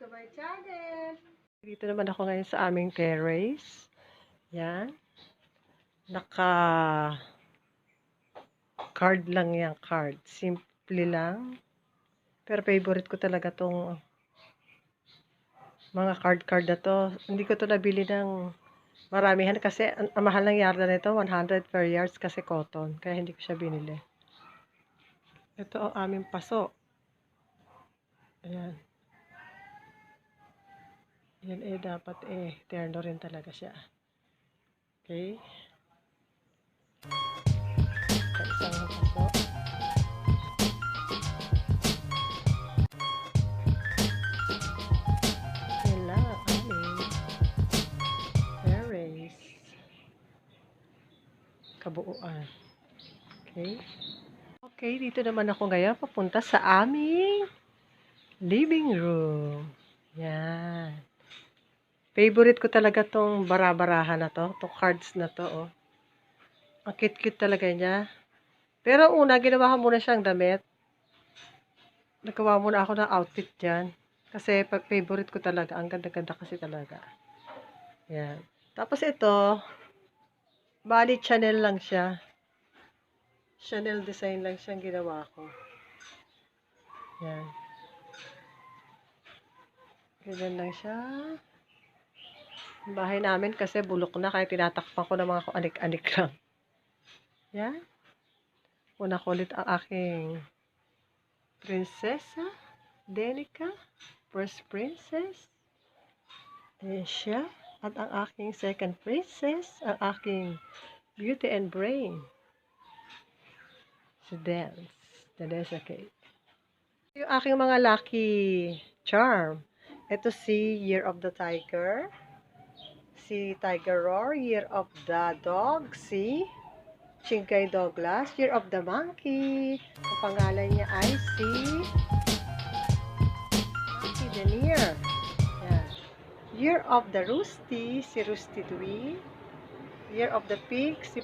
to my channel! Dito naman ako ngayon sa aming terrace. Yan. Card lang yan, card. Simple lang. Pero favorite ko talaga tong mga card na to. Hindi ko to nabili ng maramihan kasi ang mahal ng yarda nito, 100 per yards kasi cotton. Kaya hindi ko siya binili. Ito ang aming paso. Ayan. Yan dapat terno rin talaga siya. Okay. Isang paso. Yan lang ang aming terrace. Kabuuan. Okay. Okay, dito naman ako ngayon papunta sa aming living room. Yan. Favorite ko talaga tong bara-barahan na to. Tong cards na to, oh. Ang cute-cute talaga niya. Pero una, ginawa ko muna siyang damit. Nagawa muna ako ng outfit dyan. Kasi favorite ko talaga. Ang ganda-ganda kasi talaga. Yan. Tapos ito, bali Chanel lang siya. Chanel design lang siyang ginawa ko. Yan. Ganyan lang siya. Bahay namin kasi bulok na kaya tinatakpan ko ng mga anik-anik lang. Yan. Una ko ulit ang aking prinsesa, Denica, first princess. Ayan siya. At ang aking second princess, ang aking beauty and brain. Si Dance. Danessa Cake. Yung aking mga lucky charm. Ito si Year of the Tiger. Si Tiger Roar, Year of the Dog, si Chinkay Douglas, Year of the Monkey. Ang pangalan niya ay si Monkey Denier. Yan. Year of the Roosty, si Roosty Dwee. Year of the Pig, si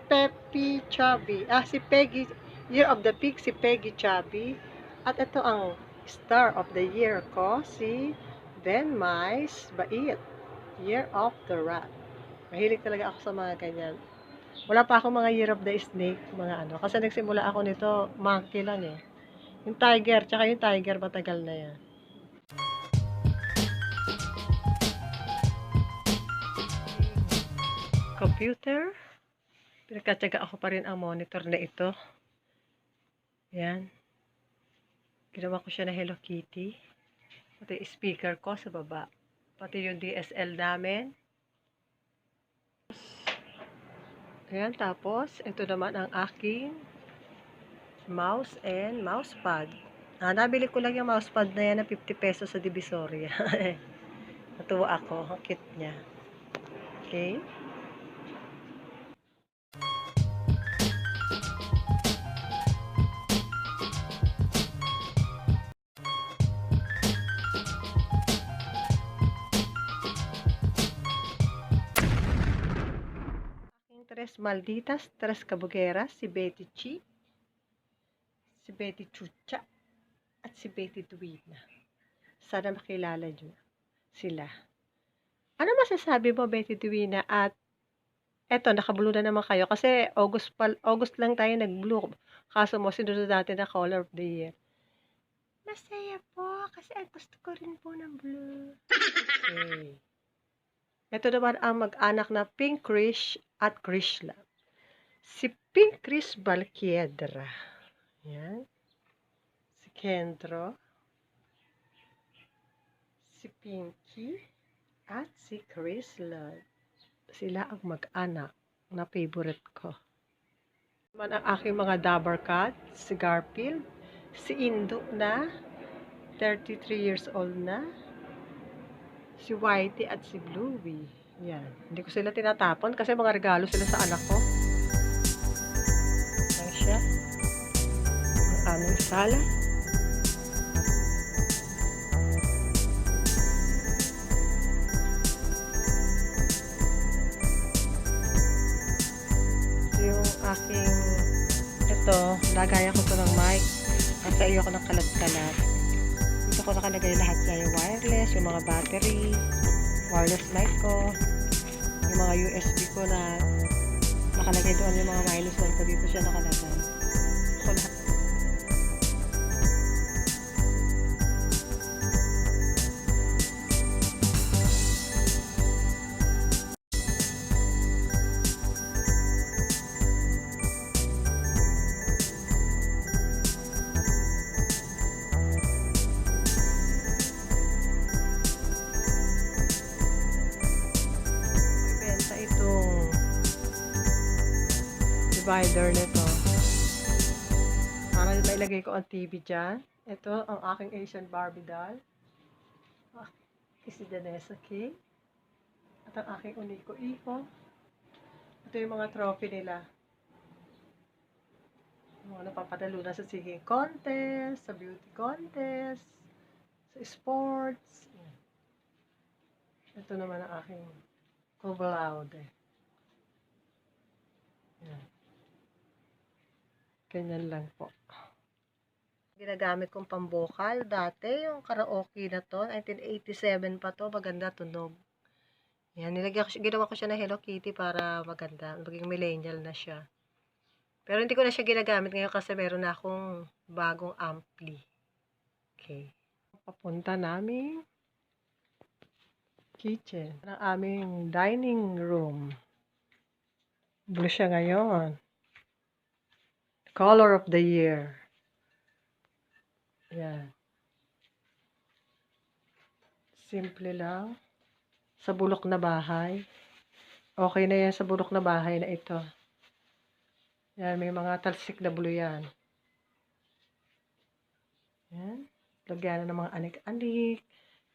Peppy Chubby. Si Peggy. Year of the Pig, si Peggy Chubby. At ito ang Star of the Year ko, si Ben Mais Bait. Year of the Rat. Mahilig talaga ako sa mga ganyan. Wala pa ako mga Year of the Snake, mga ano. Kasi nagsimula ako nito, monkey lang eh. Yung tiger, tsaka yung tiger, matagal na yan. Computer. Pinagkatsaga ako pa rin ang monitor na ito. Yan. Ginawa ko siya na Hello Kitty. Pati speaker ko sa baba. Pati yung DSL namin. Ayan, tapos, ito naman ang aking mouse and mousepad. Nabili ko lang yung mousepad na yan na 50 pesos sa Divisoria. Natuwa ako. Ang cute niya. Okay. Tres Malditas, Tres Cabugueras, si Betty Chi, si Betty Chucha, at si Betty Duwina. Sana makilala nyo sila. Ano masasabi mo, Betty Duwina? At eto, naka-blue na naman kayo kasi August lang tayo nag-blue. Kaso mo, sinunod natin na color of the year. Masaya po kasi gusto ko rin po ng blue. Okay. Ito naman ang mag-anak na Pink Krish at Krishla. Si Pink Krish Balquiedra. Yan. Si Kendro. Si Pinky. At si Krishla. Sila ang mag-anak na favorite ko. Naman ang aking mga Dabber Cat. Si Garfield. Si Indo na 33 years old na. Si Whitey at si Bluey. Yan. Hindi ko sila tinatapon kasi mga regalo sila sa anak ko. Yan siya. Ang aming sala. Yung aking ito, lagayan ko ito ng mic. Kasi ayoko ng kalat-kalat. Dito ko nakalagay lahat sa yung wireless, yung mga battery, wireless mic ko, yung mga USB ko na nakalagay doon, yung mga wireless one ko dito siya nakalagay. So, lahat. Divider nito para mailagay ko ang TV dyan. Ito ang aking Asian Barbie doll, si Danessa King, at ang aking Uniko-Iko. Ito yung mga trophy nila, mga napapadalo na sa singing contest, sa beauty contest, sa sports. Ito naman ang aking cum laude. Yan. Ganyan lang po. Ginagamit kong pambokal dati, yung karaoke na to, 1987 pa to, maganda tunog. Yan, ginawa ko siya na Hello Kitty para maganda, maging millennial na siya. Pero hindi ko na siya ginagamit ngayon kasi meron na akong bagong ampli. Okay. Papunta namin kitchen, ang aming dining room. Blue siya ngayon. Color of the year. Yan. Simple lang. Sa bulok na bahay. Okay na yan sa bulok na bahay na ito. Yan, may mga talsik na blue yan. Yan. Lagyan na ng mga anik-anik.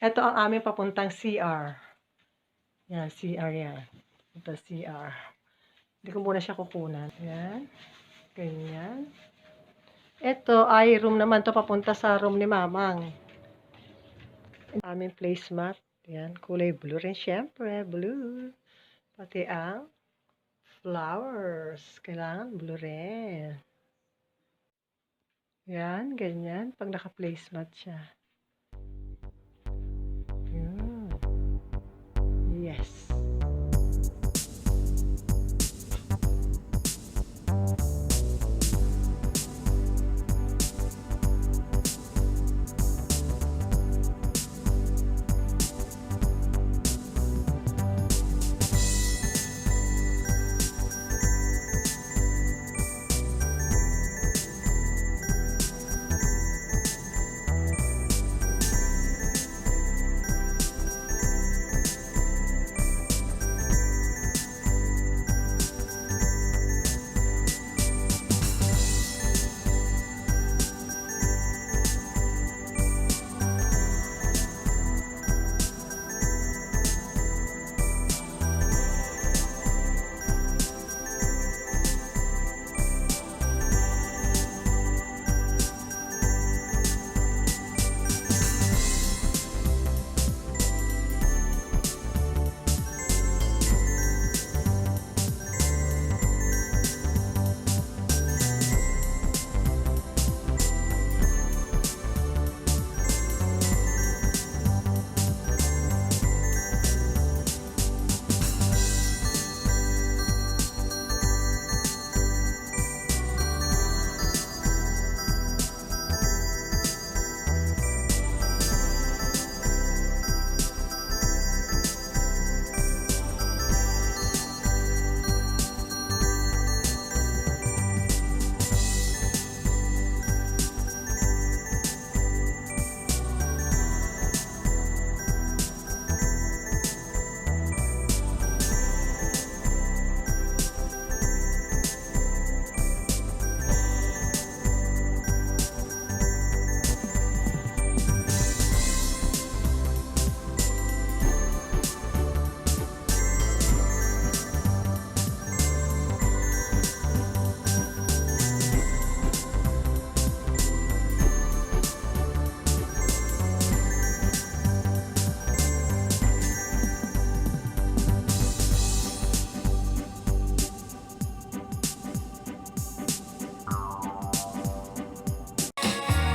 Ito ang aming papuntang CR. Yan, CR yan. Ito CR. Hindi ko muna siya kukunan. Yan. Ganyan. Ito ay room naman to, papunta sa room ni Mamang. Aming placemat. Yan, kulay blue rin syempre. Blue. Pati ang flowers. Kailangan blue rin. Yan, ganyan. Pag naka-placemat siya. Yan. Yes.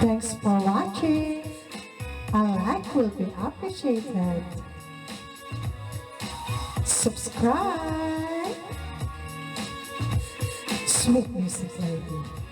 Thanks for watching. will be appreciated. Subscribe! Sweet Music Lady.